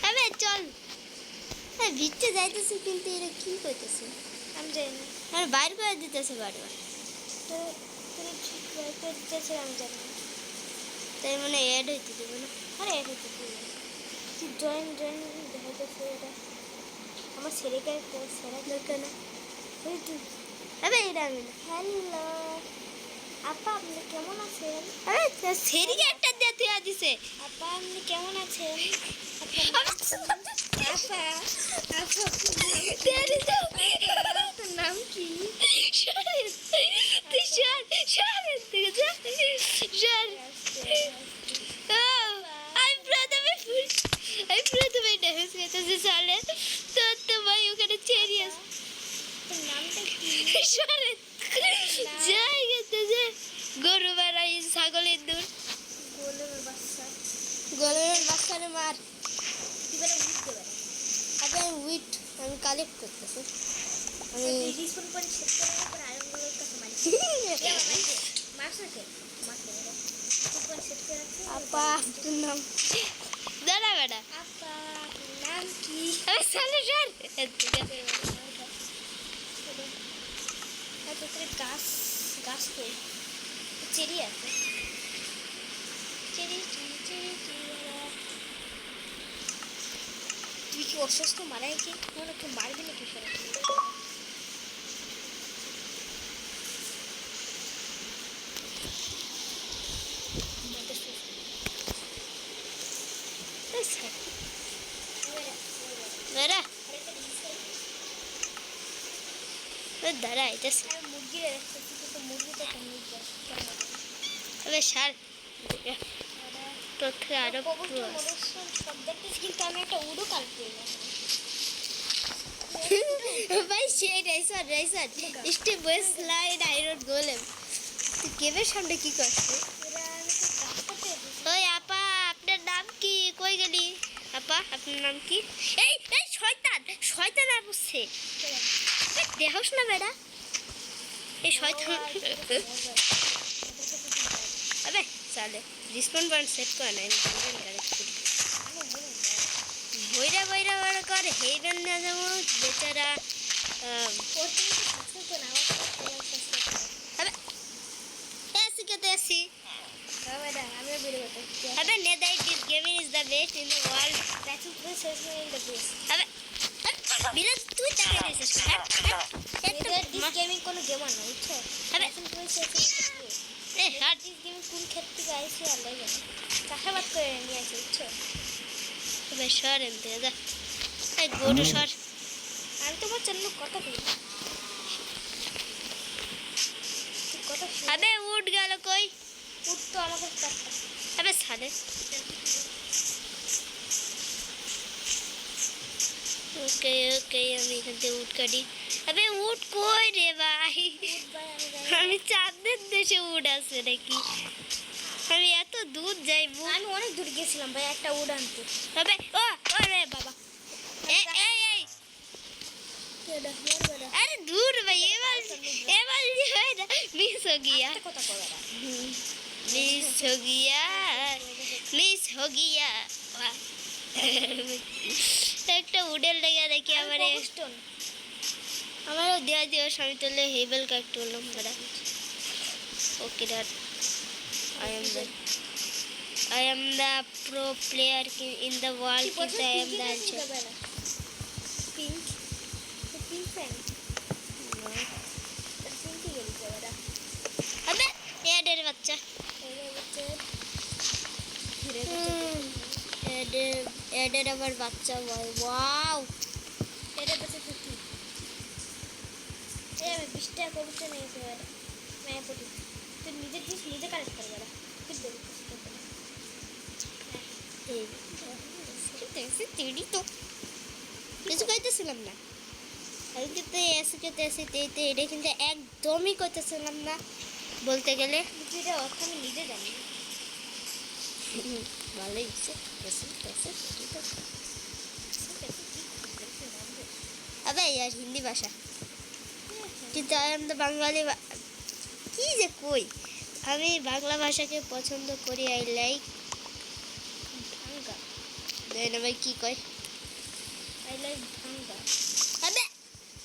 আরে চল ভিতরে যাইতেছে কিন্তু এরা কি করতেছে আমি জানি না। আর বাইর করে দিতেছে বারবার তুমি ঠিক করে দিতেছে আমি জানি না। তাই মানে অ্যাড হইতে দেবে না। আরে এটা তো কি জয়েন দেখাইতেছে এটা। আমার ছেলেকে সেরা দরকার না। ওই তুই আরে এটা আমি না। হ্যালো আপা আপনি কেমন আছেন? আরে সেরিকে একটা দিয়ে তুই দিছে আপা আপনি কেমন আছেন? আপা আপনার নাম কি? তুই আমি প্রথমে ড্যামেজ খেতেছি সালে তো ভাই ওখানে চেরি আছে তোর নামটা কি? যাই গেতে যে গরু বাড়াই ছাগলের দুধ গোলের বাচ্চা গরুর বাচ্চারে মার এবারে উঠতে পারে। আগে আমি কালেক্ট করতেছি আমি রিসপন করে সেট করে পরে আয়রনগুলোর কাছে মারি। মারছে মারছে রিসপন সেট করে রাখছে। আপা তোর নাম দাঁড়া বেটা আপা আপনার নাম কি? আরে সালে সর গাছ তো চেরি আছে। চেরি তুই কি অসুস্থ মারাই কি মনে তুই মারবি না কি করে? বেটা দাঁড়া এটা মুরগি রাখছে তো মুরগিটা কেমন আরে সার তোর থেকে আরো সব দেখতেছি কিন্তু আমি একটা উড়ো কাল পেলাম। ভাই shade riser step by slide iron golem তুই গেমের সামনে কি করছিস? ওই আপা আপনার নাম কি কই গেলি আপা আপনার নাম কি? এই শয়তান আর বসছে দেখাস না বেটা এই শয়তান আবে চলে রিসপন্ড পয়েন্ট সেট করে নাই বইরা করে হেইবেন না যেমন বেচারা এসি আবে নেদাই this gaming is the best in the world আবে বিরাজ তুই টাকা দিছিস গেমিং কোনো গেমার না বুঝছো? আবে এ হাট দিস গেমিং কোন ক্ষেত্রে গাইছে আল্লাহ জানে। চাষাবাদ করে নিয়ে আসে বুঝছো? আবে সর এনতে যা এই গো টু সর আমি তোমার জন্য কথা বলি কথা আবে উঠ গেল কই উঠ তো আমাকে আবে সালে ওকে আমি এখান থেকে উঠ কাটি আবে উঠ কই রে ভাই আমি চাঁদের দেশে উঠ আছে নাকি আমি এত দূর যাইবো আমি অনেক দূর গেছিলাম ভাই একটা উড আনতে। আবে ও রে বাবা এই अरे दूर भाई ये वाल जो है ना मिस हो गया मिस हो गया একটা উডেল লেগে দেখি আমারে আমারও দেয়া দিও স্বামী তোলে হেবেল কাটতে হলো বড়া ওকে dot I am the pro player in the world I am the pink fan अबे एडेर बच्चा एडेर আবার বাচ্চা ভাই ওয়াও এডের বাচ্চা কি এই আমি 20 টাকা কবুতর নিয়েছি এবারে मैं পড়ি তুই নিজে দিস নিজে কালেক্ট কর বড়া তুই দেখ এই তেসে তিড়ি তো কিছু কইতেছিলাম না আমি কিন্তু এসে তেতে এটা কিন্তু একদমই কইতেছিলাম না বলতে গেলে যেটা অর্থ আমি নিজে জানি ভালোই হচ্ছে তেসে আবে यार হিন্দি ভাষা কিন্তু আমি বাঙালি কি যে কই আমি বাংলা ভাষাকে পছন্দ করি আই লাইক জানি না ভাই কি কয়। আই লাইক ভাঙ্গা। আবে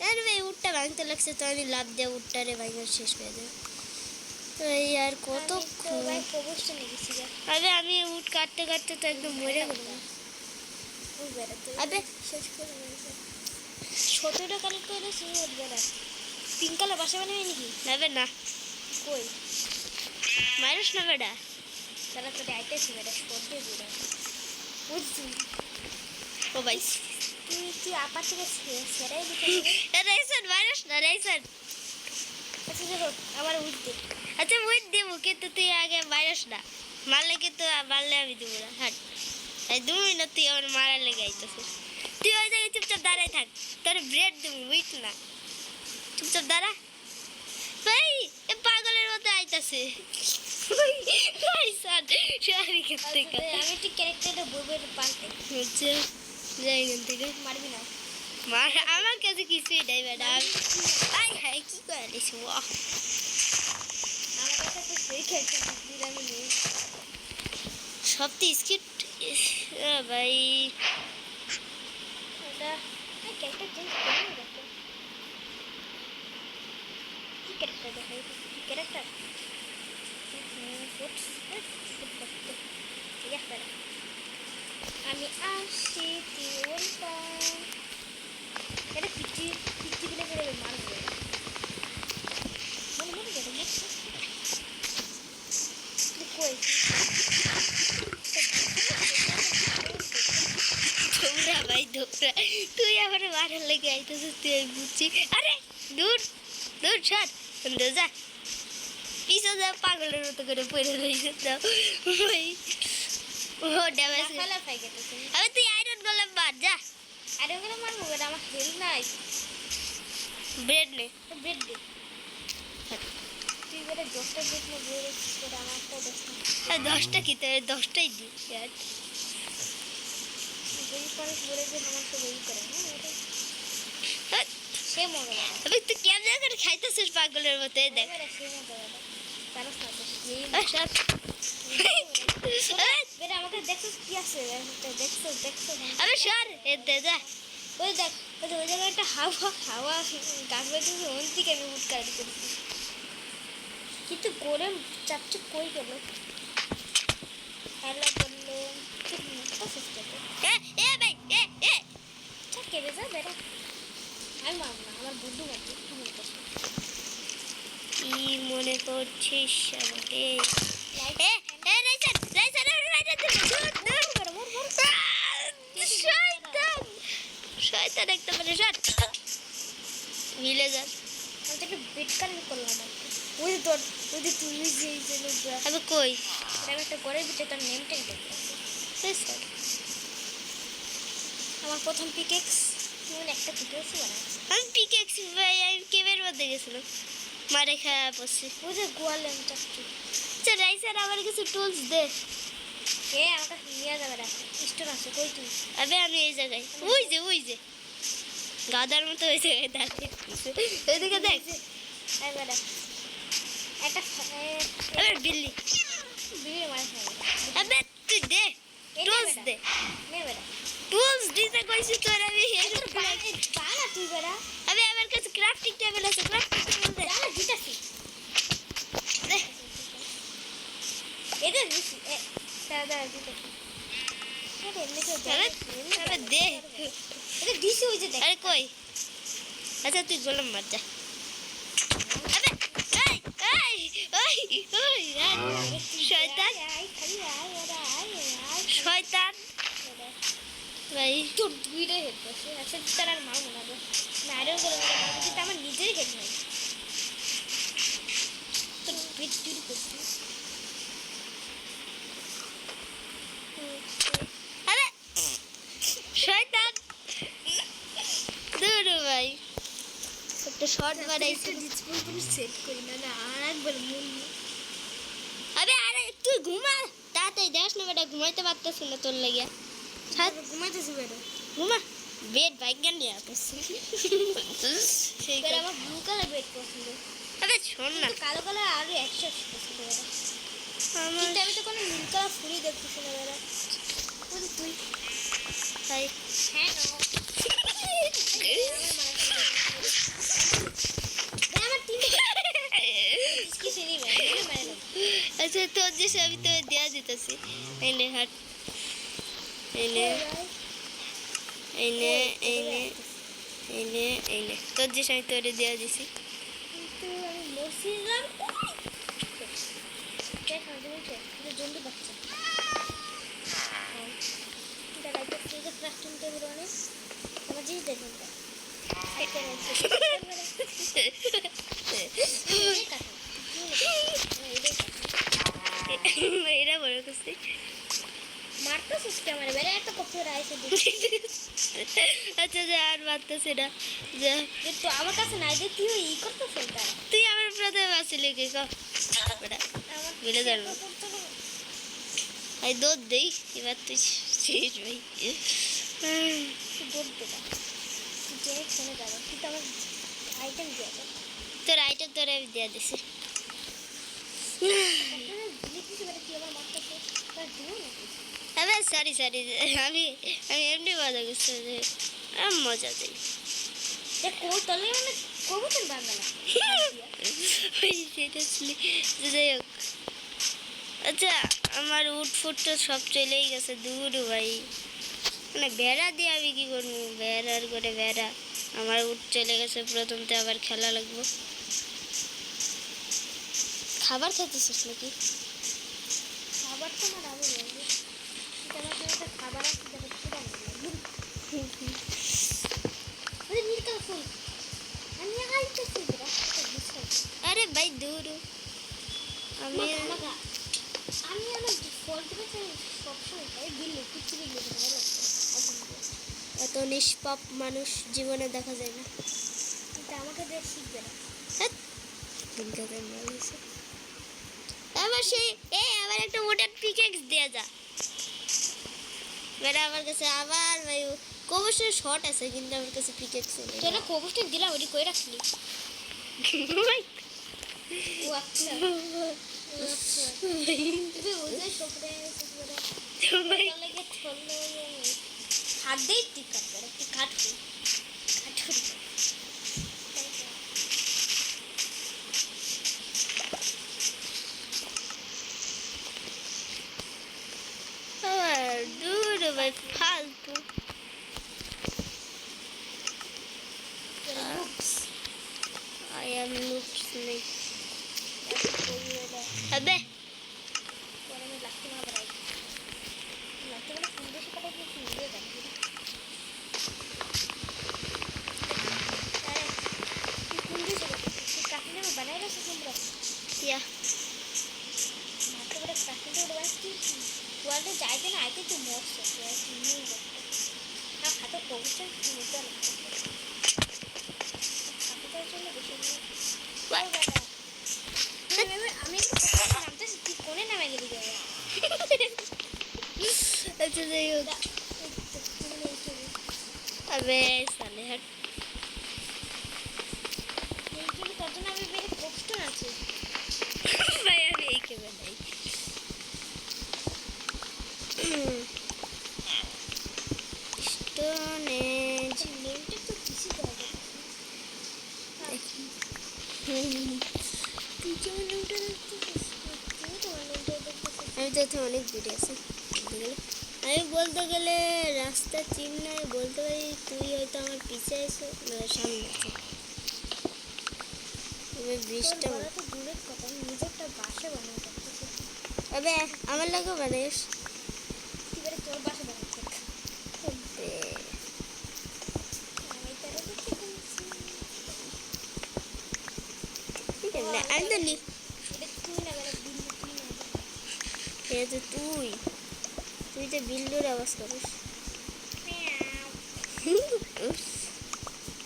আরে ভাই উটটা ভাঙতে লাগছে তো আমি লাভ দিয়ে উটটারে ভাঙা শেষ করে দেব। এই আর কত ভাই প্রবস্টে নিয়ে গেছি গা। আবে আমি উট কাটতে কাটতে তো একদম মরে গেলাম। ও বেড়াতে আবে শেষ করে দিয়েছে। 17টা কালেক্ট করে দিয়েছি ওর বেড়া। পিঙ্ক কালার বাসা বানাবে নাকি? নেবে না কই মারিস না বেটা। তারা তো আইতেছি বেটা শর্ট দিয়ে দিল। বুঝছি ও ভাই তুই আপা থেকে সেরাই দিতে রেসার মারিস না রেসার। আচ্ছা দেখো আবার উঠতে আচ্ছা উইট দেবো কিন্তু তুই আগে মারিস না। মারলে কিন্তু মারলে আমি দেবো না। হাট এই 2 মিনিট তুই আমার মারার লেগে আইতেছিস। তুই ওই জায়গায় চুপচাপ দাঁড়াই থাক, তোর ব্রেড দেবো উইট না। চুপচাপ দাঁড়া ভাই। এ পাগলের মতো আইতাছে ভাই স্যার সরি করতে আমি একটু ক্যারেক্টারটা বলবো পাল্টে হচ্ছে যাই এখান থেকে। মারবি না মার আমার কাছে কিছুই নাই ম্যাডাম। আই হাই কি করিস বাহ আমার কাছে তো সেই ক্যারেক্টার দিলে আমি নেই সব তো স্কিট ভাই। এটা ক্যারেক্টার চেঞ্জ করে না দেখো কি ক্যারেক্টার দেখাই কি ক্যারেক্টার আমি আসি তিনটা এটা পিচি পিচি দিলে করে মারবো মনে মনে গেল কই তোমরা ভাই তোমরা তুই আমার মারার লেগে আইতেছিস তুই আমি বুঝছি। আরে দূর দূর সর দূর যা পিছনে যা পাগলের মতো করে পড়ে রয়েছে তো ভাই। ও ড্যামেজ ফেলা ফাই গেছে আবে তুই আয়রন গোলাম মার যা। আরে ওগুলো মারবো বেটা আমার হেল নাই ব্রেড নে তো বেড দে তুই বেটা 10টা বেড না বই রেখেছিস বেটা আমার একটা 10টা কি তোর 10টাই দি ইয়ার। বই পরে বলে যে আমার তো বই করে না এটা সে মজা লাগে আবে তুই কেমন করে খাইতেছিস পাগলের মতো এই দেখ। বেটা সে মজা লাগে জানোস না তো সেই সর বেটা আমাকে দেখছিস কি আছে দেখছো আবে সর এ দে যা। ওই দেখ ওই জায়গায় একটা হাওয়া গাছ বেঁধেছে ওর দিকে আমি উঠ কাটি করেছি কিন্তু গরম চাপচে কই গেল হ্যালো বললো ঠিক মুখটা চেষ্টা কর এ ভাই এ আচ্ছা কেটে যা বেটা আমি মারব না আমার বুদ্ধু মারবে কি বলতেছ কি মনে করছিস আমাকে? লাইক রাইসার শয়তান একটা মানে শট মিলে যা। আমি তো একটু বেড কালেক্ট করলাম ওই যে তোর ওই যে তুই যে আবে কই আমি একটা ঘরের ভিতরে তার নেম টেন আমার প্রথম পিকেক্স একটা পিকেক্সই বানাচ্ছি আমি পিকেক্স ভাই আমি কেবের মধ্যে গেছিলাম মারে খাওয়া পড়ছি। ওই যে গোয়ালেম চাচ্ছি আচ্ছা রাইসার আমার কিছু টুলস দে। এ আমাকে নিয়ে যাবে না স্টোন আছে কই তুই আবে আমি এই জায়গায় ওই যে গাদার মতো ওই জায়গায় দাঁড়িয়ে ওইদিকে দেখ। বেটা একটা আবে বিল্লি বিয়ে মারা খাবে আবে তুই দে টুলস দে নে বেটা টুলস দিতে কইছি তোর আমি বানা তুই বেটা আবে আমার কাছে ক্রাফটিং টেবিল আছে ক্রাফটিং টেবিল দে। জানা দিতাছি দে এটা দিছি দাদা দিতাছি এটা এমনি তো আবে দে এটা দিছি ওই যে দেখ আরে কই আচ্ছা তুই গোলাম মার যা। আবে শয়তান শয়তান ভাই তোর দুইটাই হেড করছে আচ্ছা তার আর মারবো না নাইরেও গেলে মারবো কিন্তু আমার নিজেরই হেড নাই তোর পেট চুরি করছি আরে শয়তান দূর ভাই একটা শর্ট মারাইছে ডিসপ্লে সেট করি না না আর একবার মন আবে আরে তুই ঘুমা তাড়াতাড়ি দেখ না বেটা ঘুমাইতে পারতেছ না তোর লাগিয়া ছাদ ঘুমাইতেছি বেটা ঘুমা বেড বাইক নিয়ে আসছি সেই বেটা আমার ব্লু কালার বেড পছন্দ আবে শোন না কিন্তু কালো কালার আরো 100 পছন্দ বেটা আমার কিন্তু আমি তো কোনো নীল কালার ফুলই দেখতেছি না বেটা তুই হাই হ্যাঁ নো আমার তিন কিছু নেই মানে আচ্ছা তোর যে আমি তো দেওয়া দিতেছি এনে হাট এনে এনে এনে এনে এনে তোর যে আমি তোরে দেওয়া দিছি কিন্তু আমি বসছিলাম দেখ আমাদের বলছে এটা জলদি বাচ্চা দাঁড়া এটা ফ্রিজে ক্রাফটিং টেবিল অনেক আমার জিনিস দেখুন এরা বড় করছে মারতো সিস্টেম মানে বেড়ে একটা কপি রাইছে আচ্ছা যা আর মারতেছে না যা তো আমার কাছে নাই যে তুই ই করতে ফেলতা তুই আমার প্রথমে বাসিলে কে কো বলে দেন আই দুধ দেই এবার তুই শেষ ভাই দুধ দেবা যে ফোনে যাবে তুই তো আমার আইটেম দিয়ে দে তোর আইটেম তোরে আমি দিয়ে দিছি আরে সরি সরি আমি আমি এমনি মজা করছি যে মজা দেই তলে মানে কবুতর বাঁধবে না সেটা ছিল যাই হোক আচ্ছা আমার উট ফুট তো সব চলেই গেছে দূর ভাই মানে ভেড়া দিয়ে আমি কি করবো ভেড়ার করে ভেড়া আমার উট চলে গেছে প্রথমতে আবার খেলা লাগবো খাবার খেতেছিস নাকি খাবার তো আমার আগে লাগবে আমার জন্য একটা খাবার আছে যেটা খিদা নীলকা ফুল আমি আইতেছি আরে ভাই দূর আমি আমি আমার ফল থেকে সবসময় খাই বিল্লু কিছু বিল্লু ভালো লাগছে এত নিষ্পাপ মানুষ জীবনে দেখা যায় না কিন্তু আমাকে দেখ শিখবে না আবার সেই আবার একটা উডেন পিকেক্স দেয়া যা বেটা আমার কাছে আবার ভাই কবুতরের শট আছে কিন্তু আমার কাছে পিকেক্স নেই তুই না কবুতর দিলাম ওটি কই রাখলি ও আচ্ছা তুই ওদের সপরে লাগে থলে হাত দেই তুই কাট করে তুই কাট দূর ভাই ফালতু I am noob snake अबे পরে আমি লাগতে না বাড়াই লাগতে বলে ফুল বেশি কাটা দিয়ে ফুল দিয়ে যাচ্ছি তুই ফুল দিয়ে তুই কাটলে আমি বানাই রাখছি তোমরা या মাত্র বলে কাটলে ওটা বানাচ্ছি ওয়ালে যাইতে না আইতে তুই মরছে তুই নিয়ে যাচ্ছে না খাতে কবুতর নিতে লাগছে খাতে জন্য বেশি আমি নামতেছি তুই কোনে নামে গেলি যাবে अच्छा नहीं होता अबे साले हट কিন্তু তার জন্য আমি বেশ কষ্ট আছে भाई अभी एक के बनाई स्टोन एज নেমটা তো কিছু দেওয়া তুই যেমন নেমটা দেখতেছিস তুমি তোমার নেমটা দেখতেছিস আমি তো অনেক দূরে আছি আমি বলতে গেলে রাস্তা চিন নাই বলতে পারি তুই হয়তো আমার পিছে এসে সামনে আছে এবার ব্রিজটা বলা তো দূরের কথা আমি নিজেরটা বাসে বানাতে চাচ্ছি আবে আমার লাগেও বানাইস তুই বেরে তোর বাসে বানাতে আমি তারা দেখতে ঠিক আছে না আমি তো নি এটা তুই না বেরে বিল্লু তুই না এ তো তুই তো বিল্লুর আওয়াজ করিস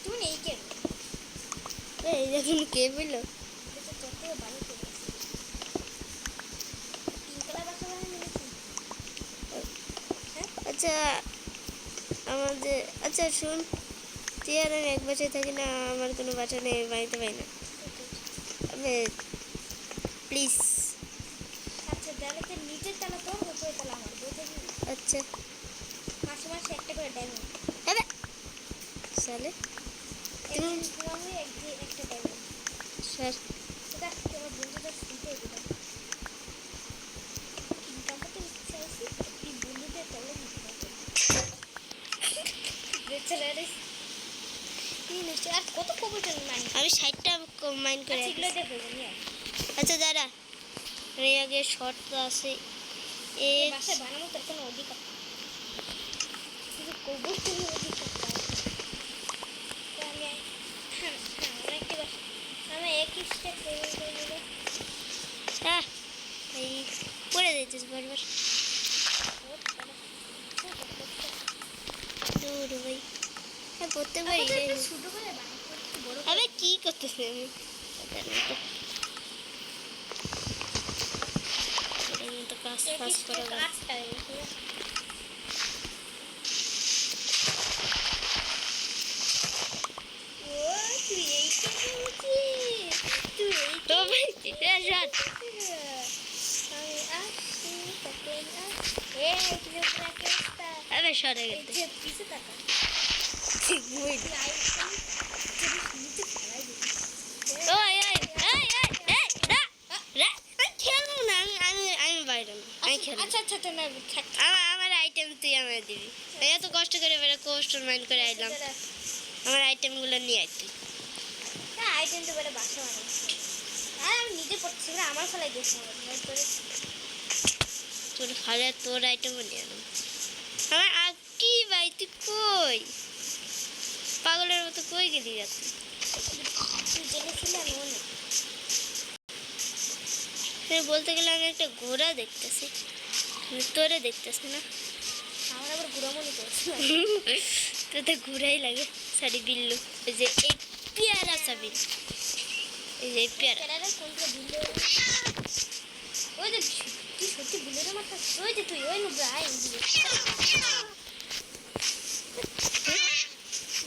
তুই নেই কেন এই যখন কে বললো এটা তো তোর থেকে ভালো করে তিনতলা বাসা বানিয়ে নিয়েছি আচ্ছা আমাদের আচ্ছা শুন তুই আর আমি এক বাসায় থাকি না আমার কোনো বাসা নেই বাড়িতে পাই না আমি প্লিজ আচ্ছা তাহলে তো নিচের তালা তোর উপরের তালা আমার বুঝতে আচ্ছা মাসে মাসে একটা করে সালে একদিন ঘুমাবো, একদিন একটা টাইমে। স্যার ঠিক আছে, তোমার বন্ধুদের শুনতে দিলাম। ইনকাম করতে চাইছি, এই বন্ধুদের প্রবলেম হতে পারে। বেচারা আর কত কবুতর মাইন্ড আমি 60টা মাইন্ড করে এগুলো রাখছি। দেখো নিয়ে আচ্ছা দাঁড়া আমি আগে শর্ট আছে এই এক বাসায় বানানো তার কোনো অধিকার নেই। শুধু কবুতরের অধিকার পাই। তো আমি অনেকটি বাসা আমি একই স্টেপ করে নেবো। আহ এই পড়ে যাইতেছে বারবার দূর ভাই হ্যাঁ পড়তে পারি রে। ছোট করে বানাই বড় আবে কি করতেছি আমি এটার মতো কাজ ফাজ করা যায়। কাজটা ও তুই এই কেন হচ্ছিস তুই এই তো ভাই শট আমি আসছি তোকে এই তুই প্র্যাকটিসটা আবে সরে এই গেছে যে পিছে টাকা ঠিক বই তুই আই নিচে ফেলাই দিবি ওই ওই এই এই না রা আমি খেলবো না আমি বাইরে না আমি খেলবো আচ্ছা আচ্ছা তো না থাক আমার আইটেম তুই আমায় দিবি আমি এত কষ্ট করে বেরো কোস্টার মাইন্ড করে আইলাম আমার আইটেমগুলো নিয়ে আয় তুই না আইটেম তো বলে বাসা বানাই আর আমি নিজে পড়ছি না আমার ফলাই দিয়েছি তোর খালে তোর আইটেমও নিয়ে আনো আমার কি ভাই তুই কই পাগলের মতো কই গেলি তুই তুই জেনেছিলি আমি মনে বলতে গেলে আমি একটা ঘোড়া দেখতেছি তোরে দেখতেছি না আমার আবার ঘুরামনি করেছিল তো তো ঘুরাই লাগে সারি বিল্লু ওই যে এই পেয়ারা সাবিল এই যে পেয়ারা কেনারে কোনটা দিলে ওই যে তুই সত্যি বুলের মাথা ওই যে তুই ওই নুব্রা আই দিলে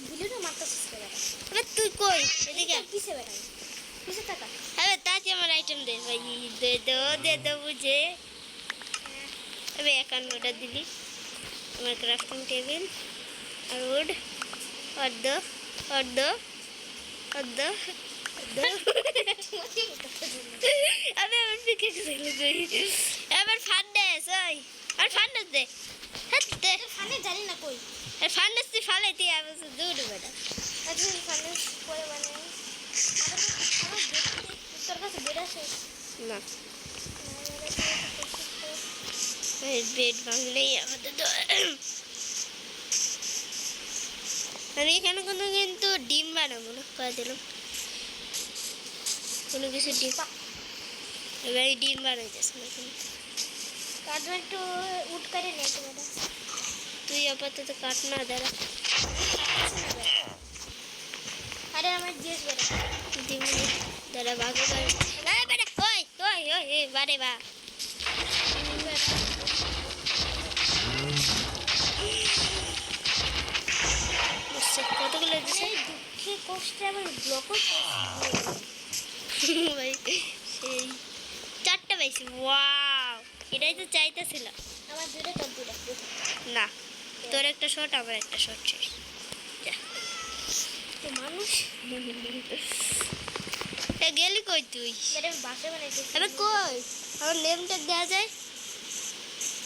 বুলের মাথা সুস্থ বেড়া আবে তুই কই এদিকে পিছে বেড়াই পিছে টাকা আবে তাতে আমার আইটেম দে ভাই দে দো বুঝে আবে 51টা দিলি আমার ক্রাফটিং টেবিল আর উড অর্ধ অর্ধ অর্ধ আবে আমার পিকে গেছে এবার ফান্ডেস ওই আর ফান্ডেস দে হাত দে ফানে জানি না কই আর ফান্ডেস তুই ফালে তুই আমি দূর বেটা আচ্ছা ফানে পরে বানাই আমার তোর কাছে বেড়া শেষ না এই বেড ভাঙলেই আমাদের আমি এখানে কোনো কিন্তু ডিম বানাবো না করে দিলাম কোনো কিছু ডিম এবার এই ডিম বানাইতেছে না কিন্তু কাটবে একটু উঠ করে নে তো বেটা তুই আপাতত কাট না দাঁড়া আরে আমার জিএস বেটা ডিম দাঁড়া ভাগো বেটা ওই ওই ওই বারে বা কতগুলো দিছে দুঃখে কষ্টে আবার ব্লকও ভাই সেই 4টা পাইছি ওয়াও এটাই তো চাইতেছিল আমার দুটো তোর দুটো না তোর একটা শট আমার একটা শট শেষ যা তো মানুষ গেলি কই তুই এটা আমি বাসা বানাইছি আরে কই আমার নেমটা দেওয়া যায়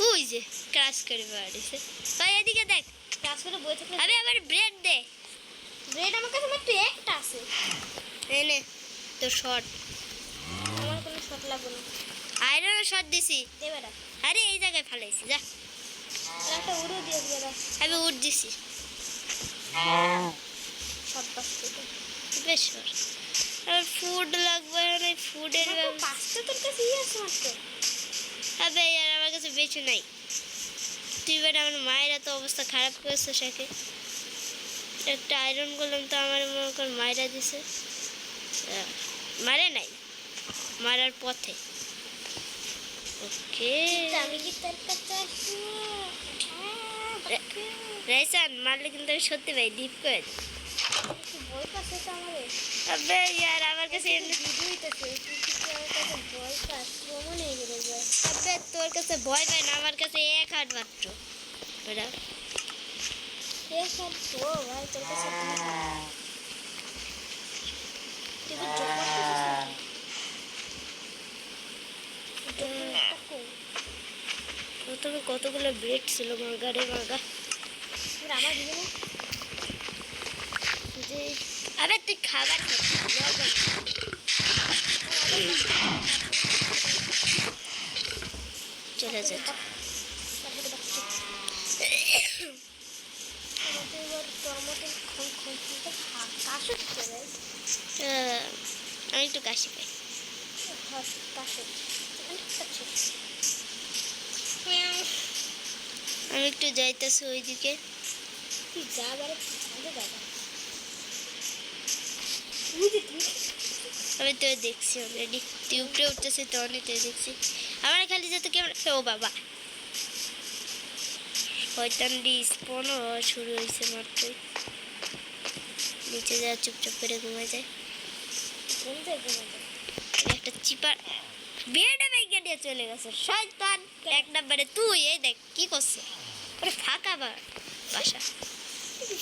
ওই যে ক্রাশ করে বাড়িছে ভাই এদিকে দেখ কাজ করে বই থাকলে আরে আবার ব্রেড দে ব্রেড আমার কাছে মাত্র একটা আছে এনে তো শট আমার কোনো শট লাগবে না আয়রন শট দিছি দে বেটা আরে এই জায়গায় ফালাইছি যা আর একটা উড়ো দিয়ে বেটা আমি উঠ দিছি শট পাস করে বেশ শট আর ফুড লাগবে না ফুডের পাঁচটা তোর কাছে ই আছে মাত্র আবে यार আমার কাছে বেশি নাই তুই বেটা আমার মায়ের এত অবস্থা খারাপ করেছে সাকে একটা আয়রন করলাম তো আমার মনে কর মায়েরা দিছে মারে নাই মারার পথে ওকে আমি কি তোর কাছে আসি রাইসান মারলে কিন্তু আমি সত্যি ভাই ডিপ করে দিই বই পাশে তো আমাদের আবে यार আমার কাছে ভিডিওই তো তুই আমার কাছে বই পাস প্রমাণ হয়ে গেল যায় আবে তোর কাছে ভয় পাই না আমার কাছে এক হাত মাত্র বেটা एक साथ हो भाई चल के साथ তুই কি জোক করতেছিস নাকি? প্রথমে কতগুলো বেড ছিল মার্গারে মার্গা এবার আমার দিবে না যে আরে তুই খাবার খাচ্ছিস চলে যা তারপরে বাচ্চা আমাকে এবার তোর মতন খুঁজতে কাশ হচ্ছে ভাই আমি একটু কাশি পাই কাশ হচ্ছে আমি একটু যাইতেছি ওইদিকে তুই যা বারে আগে যাবা আমি তো দেখছি অলরেডি তুই উপরে উঠতেছি তো অনেক দেখছি আমার খালি যেতে কেমন ও বাবা শয়তানটি স্পনও শুরু হয়েছে মাত্রই নিচে যা চুপচাপ করে ঘুমায় যায় কোন জায়গায় একটা চিপার বেডে ভেঙে নিয়ে চলে গেছে শয়তান এক নম্বরে তুই এই দেখ কি করছে ওরে ফাঁকা বাসা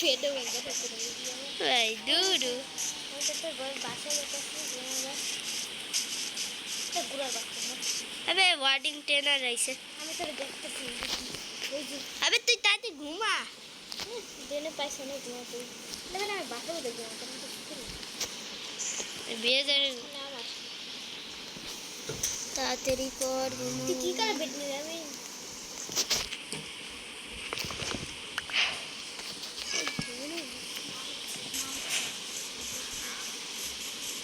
ফেডে ভেঙে থাকতে এই দুরু আমি তো তোর বাসায় যেতেছি ঘুরার বাচ্চা আবে ওয়ার্ডিং ট্রেনার আইছে আমি তোর দেখতেছি ওই যে আবে তুই তাতে ঘুমা দিনে পাইছে না ঘুমাতে দেখেন আমি বাসায় দেখবো বিয়ে যায় না আমার তাড়াতাড়ি কর তুই কি করে বেড নিবি আমি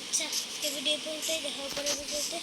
আচ্ছা ভিডিও পর্যন্তই দেখা পরে ভিডিওতে